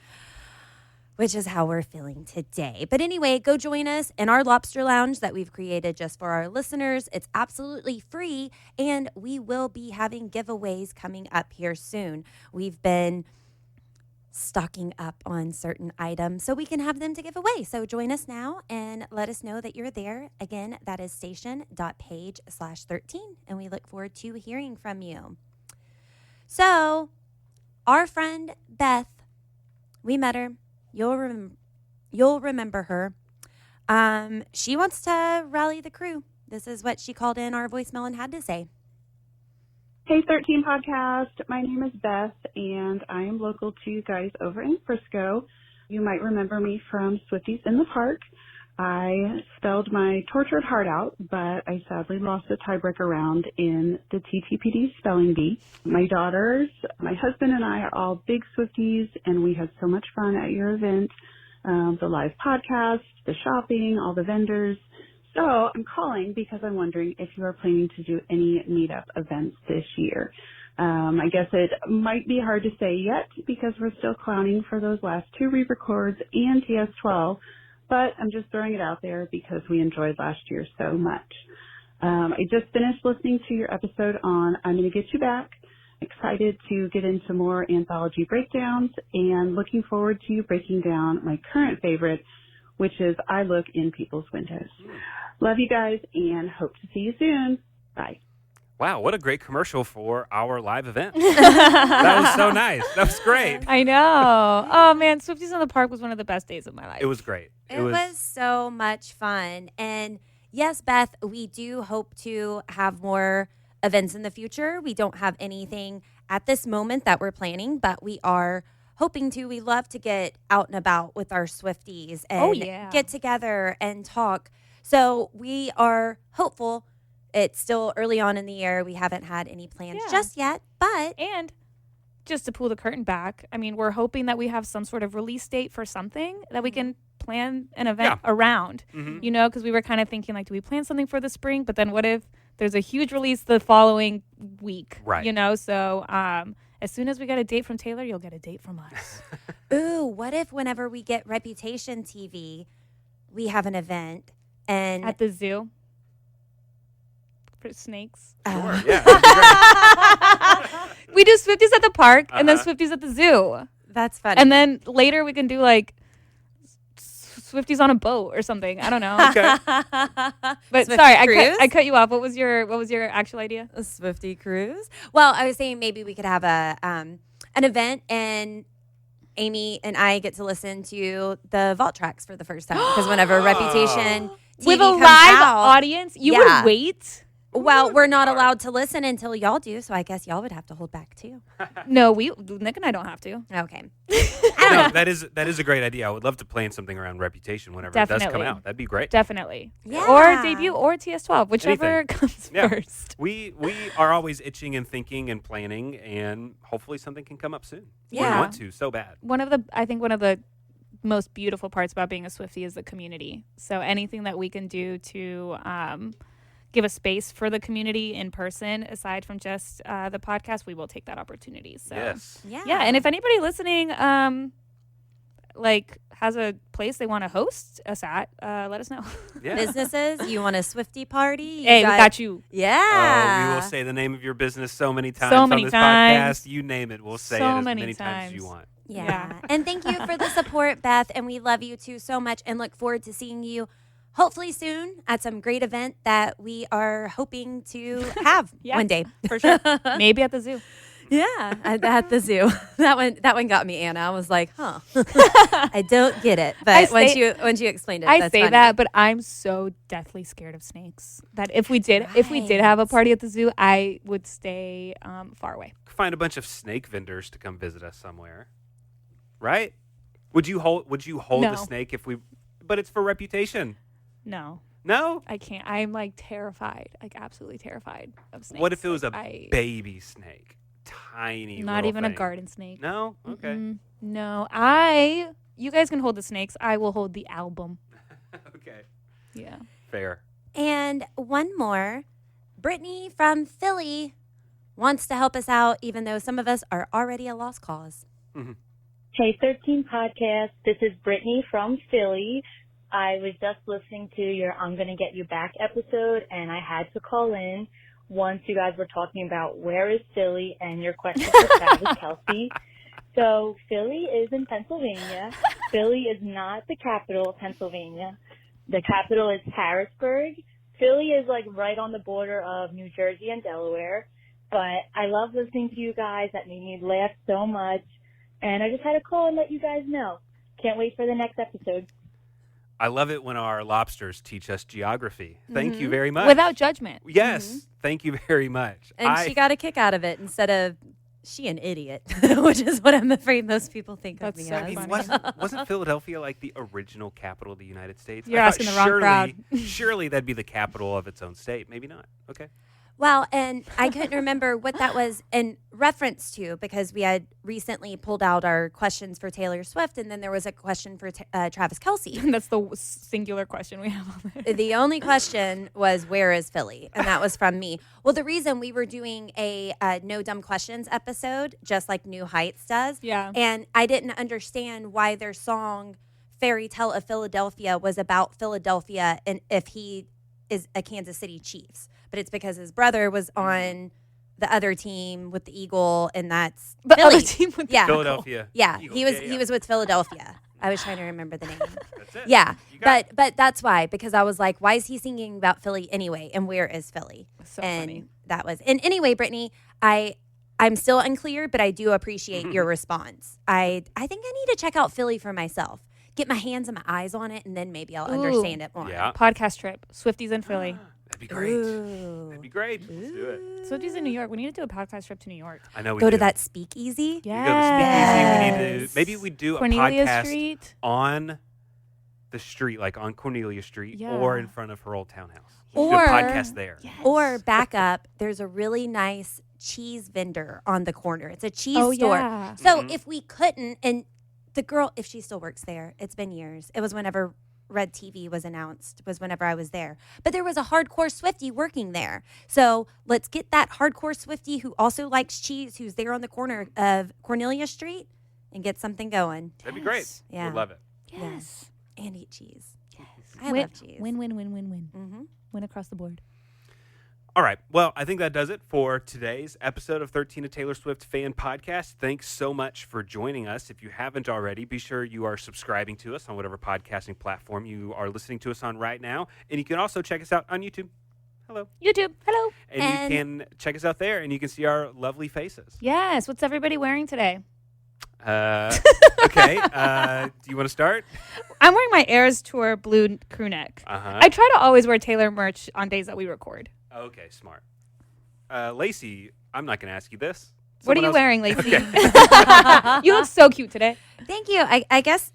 which is how we're feeling today. But anyway, go join us in our Lobster Lounge that we've created just for our listeners. It's absolutely free, and we will be having giveaways coming up here soon. We've been stocking up on certain items so we can have them to give away. So join us now and let us know that you're there. Again, that is station.page/13, and we look forward to hearing from you. So our friend Beth, we met her. You'll remember her. She wants to rally the crew. This is what she called in our voicemail and had to say. Hey, 13 Podcast. My name is Beth, and I am local to you guys over in Frisco. You might remember me from Swifties in the Park. I spelled my tortured heart out, but I sadly lost a tiebreaker round in the TTPD spelling bee. My daughters, my husband, and I are all big Swifties, and we had so much fun at your event, the live podcast, the shopping, all the vendors. So I'm calling because I'm wondering if you are planning to do any meetup events this year. I guess it might be hard to say yet because we're still clowning for those last 2 re-records and TS12, but I'm just throwing it out there because we enjoyed last year so much. I just finished listening to your episode on I'm Gonna Get You Back. Excited to get into more anthology breakdowns and looking forward to you breaking down my current favorite, which is I Look in People's Windows. Love you guys and hope to see you soon. Bye. Wow, what a great commercial for our live event. That was so nice. That was great. I know. Oh, man, Swifties in the Park was one of the best days of my life. It was great. It was so much fun. And yes, Beth, we do hope to have more events in the future. We don't have anything at this moment that we're planning, but we are hoping to. We love to get out and about with our Swifties and get together and talk. So we are hopeful. It's still early on in the year. We haven't had any plans just yet, but... And just to pull the curtain back, I mean, we're hoping that we have some sort of release date for something that we can plan an event around, you know, because we were kind of thinking, like, do we plan something for the spring? But then what if there's a huge release the following week, you know? So as soon as we get a date from Taylor, you'll get a date from us. Ooh, what if whenever we get Reputation TV, we have an event And At the zoo. For snakes. Sure, yeah. We do Swifties at the park and then Uh-huh. Swifties at the zoo. that's funny. And then later we can do like Swifties on a boat or something. I don't know. Okay. But Swiftie sorry, cruise? I cut you off. What was your actual idea? A Swiftie cruise. Well, I was saying maybe we could have an event and Amy and I get to listen to the vault tracks for the first time because whenever Reputation TV With a comes live out, audience, you Yeah. would wait. Well, we're not allowed to listen until y'all do, so I guess y'all would have to hold back too. No, Nick and I don't have to. Okay. No, that is a great idea. I would love to plan something around Reputation whenever it does come Definitely. out. That'd be great. Definitely. Yeah. Or debut or TS12, whichever Anything. comes Yeah. first. We are always itching and thinking and planning, and hopefully something can come up soon. We Yeah. want to so bad. I think one of the most beautiful parts about being a Swiftie is the community. So anything that we can do to give a space for the community in person, aside from just the podcast, we will take that opportunity. So Yes. yeah. And if anybody listening, has a place they want to host us at, let us know. Yeah. Businesses, you want a Swiftie party? Hey, we got you. Yeah. Oh, we will say the name of your business so many times So on many this times. podcast. You name it, we'll say So it as many many times as you times. want. Yeah. And thank you for the support, Beth. And we love you too so much and look forward to seeing you hopefully soon at some great event that we are hoping to have Yes, one day. for sure. Maybe at the zoo. Yeah, at the zoo. That one got me, Anna. I was like, huh. I don't get it. But once you explained it, I that's say funny. that, but I'm so deathly scared of snakes that if we did have a party at the zoo, I would stay far away. Find a bunch of snake vendors to come visit us somewhere. Right? Would you hold No. the snake if we but it's for Reputation. No. No? I can't. I'm like terrified, like absolutely terrified of snakes. What if it was a Like, baby snake? Tiny not little even a thing. garden snake. No? Okay. Mm-mm. No. You guys can hold the snakes. I will hold the album. Okay. Yeah. Fair. And one more. Brittany from Philly wants to help us out, even though some of us are already a lost cause. Mm-hmm. Hey, 13 Podcast. This is Brittany from Philly. I was just listening to your I'm Gonna Get You Back episode, and I had to call in once you guys were talking about where is Philly and your question for Travis Kelce. So Philly is in Pennsylvania. Philly is not the capital of Pennsylvania. The capital is Harrisburg. Philly is like right on the border of New Jersey and Delaware. But I love listening to you guys. That made me laugh so much. And I just had to call and let you guys know. Can't wait for the next episode. I love it when our lobsters teach us geography. Thank you very much. Without judgment. Yes. Thank you very much. And she got a kick out of it instead of she an idiot, which is what I'm afraid most people think of me so as. I mean, wasn't Philadelphia like the original capital of the United States? You're I thought asking the wrong crowd. Surely that'd be the capital of its own state. Maybe not. Okay. Well, and I couldn't remember what that was in reference to because we had recently pulled out our questions for Taylor Swift, and then there was a question for Travis Kelce. That's the singular question we have on there. The only question was, where is Philly? And that was from me. Well, the reason we were doing a No Dumb Questions episode, just like New Heights does, Yeah. and I didn't understand why their song Fairy Tale of Philadelphia was about Philadelphia and if he is a Kansas City Chiefs. But it's because his brother was on the other team with the Eagle, and that's The Philly. other team with the yeah. Philadelphia. Yeah, Eagle. he was with Philadelphia. I was trying to remember the name. That's it. Yeah, You got but that's why, because I was like, why is he singing about Philly anyway? And where is Philly? So and funny. that was. And anyway, Brittany, I'm still unclear, but I do appreciate your response. I think I need to check out Philly for myself. Get my hands and my eyes on it, and then maybe I'll understand it more. Yeah. Podcast trip. Swifties in Philly. That'd be great. Ooh. That'd be great. Let's do it. Swifties in New York. We need to do a podcast trip to New York. I know we Go do. to that speakeasy. Yeah. We go to the speakeasy. We need to, maybe we do a Cornelia podcast Street. on the street, like on Cornelia Street, Yeah. or in front of her old townhouse. We should do Or- a podcast there. Or back up, there's a really nice cheese vendor on the corner. It's a cheese Oh, store. yeah. So if we couldn't, and the girl, if she still works there, it's been years. It was whenever Red TV was announced, was whenever I was there. But there was a hardcore Swiftie working there. So let's get that hardcore Swiftie who also likes cheese, who's there on the corner of Cornelia Street, and get something going. That'd be great. Yeah. We'd love it. Yes. And eat cheese. Yes. I love cheese. Win. Win across the board. All right. Well, I think that does it for today's episode of 13 A Taylor Swift Fan Podcast. Thanks so much for joining us. If you haven't already, be sure you are subscribing to us on whatever podcasting platform you are listening to us on right now. And you can also check us out on YouTube. Hello. YouTube. Hello. And you can check us out there, and you can see our lovely faces. Yes. What's everybody wearing today? Okay. Do you want to start? I'm wearing my Eras Tour blue crew neck. Uh-huh. I try to always wear Taylor merch on days that we record. Okay, smart. Lacey, I'm not going to ask you this. What are you else? wearing, Lacey? Okay. You look so cute today. Thank you. I guess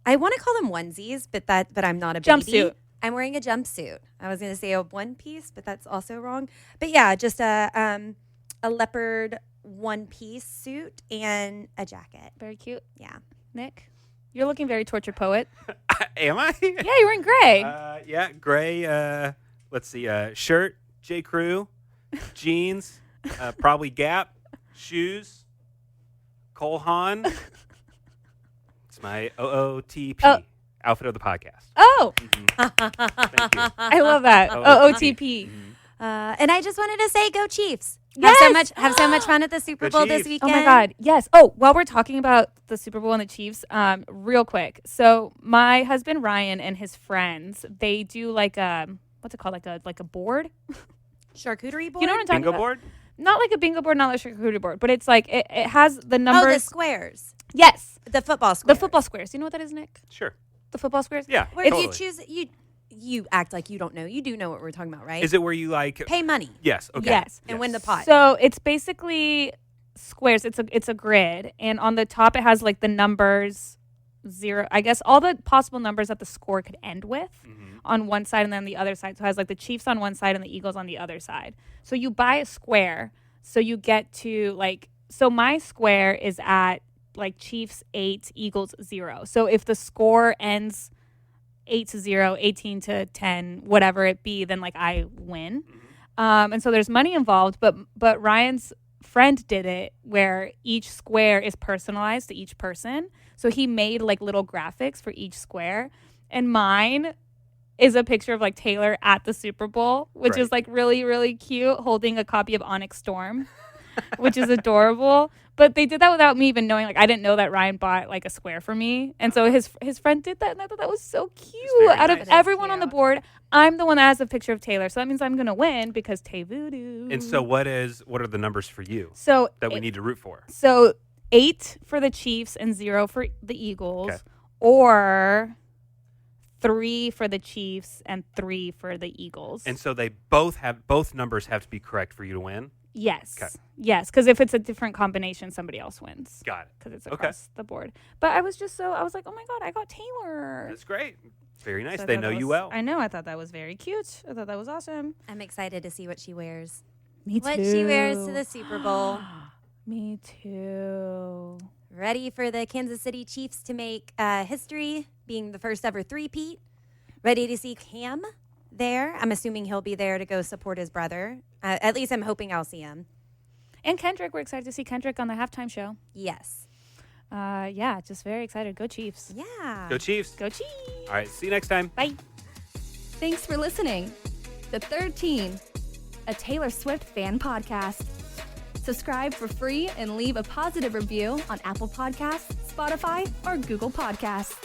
I want to call them onesies, but I'm not a baby. Jumpsuit. I'm wearing a jumpsuit. I was going to say a one piece, but that's also wrong. But yeah, just a leopard one piece suit and a jacket. Very cute. Yeah. Nick, you're looking very tortured poet. Am I? Yeah, you're wearing gray. Yeah, gray. Let's see. Shirt, J. Crew, jeans, probably Gap, shoes, Cole Haan. It's my OOTP outfit of the podcast. Oh. Mm-hmm. Thank you. I love that. OOTP. And I just wanted to say, go Chiefs! Yes! Have so much fun at the Super Bowl this weekend. Oh my God, yes. Oh, while we're talking about the Super Bowl and the Chiefs, real quick. So my husband Ryan and his friends, they do like a what's it called, like a board, charcuterie board. You know what I'm talking Bingo about? board? Not like a bingo board, not like a charcuterie board, but it's like it has the numbers. Oh, the squares. Yes, the football squares. The football squares. You know what that is, Nick? Sure. The football squares. Yeah. Where totally. if you choose you act like you don't know. You do know what we're talking about, right? Is it where you like pay money? Yes. Okay. Yes. And win the pot. So it's basically squares. It's a grid, and on the top it has like the numbers 0. I guess all the possible numbers that the score could end with on one side, and then the other side. So it has like the Chiefs on one side and the Eagles on the other side. So you buy a square, so you get to like. So my square is at like Chiefs 8, Eagles 0. So if the score ends 8-0, 18-10, whatever it be, then like I win. And so there's money involved, but Ryan's friend did it where each square is personalized to each person. So he made like little graphics for each square, and mine is a picture of like Taylor at the Super Bowl, which is like really, really cute, holding a copy of Onyx Storm, which is adorable. But they did that without me even knowing. Like, I didn't know that Ryan bought like a square for me. And so his friend did that, and I thought that was so cute. Out of everyone on the board, I'm the one that has a picture of Taylor. So that means I'm going to win because Tay Voodoo. And so what are the numbers for you So that we need to root for? So 8 for the Chiefs and 0 for the Eagles, or 3 for the Chiefs and 3 for the Eagles. And so they both numbers have to be correct for you to win? Yes. Okay. Yes, because if it's a different combination, somebody else wins. Got it. Because it's across the board. But I was like, oh my God, I got Taylor. That's great. Very nice. So I They thought know that you was- well. I know. I thought that was very cute. I thought that was awesome. I'm excited to see what she wears. Me What too. she wears to the Super Bowl. Me too. Ready for the Kansas City Chiefs to make history, being the first ever three-peat. Ready to see Cam there. I'm assuming he'll be there to go support his brother. At least I'm hoping I'll see him. And Kendrick. We're excited to see Kendrick on the halftime show. Yes. Yeah, just very excited. Go Chiefs. Yeah. Go Chiefs. Go Chiefs. All right. See you next time. Bye. Thanks for listening. The 13, a Taylor Swift fan podcast. Subscribe for free and leave a positive review on Apple Podcasts, Spotify, or Google Podcasts.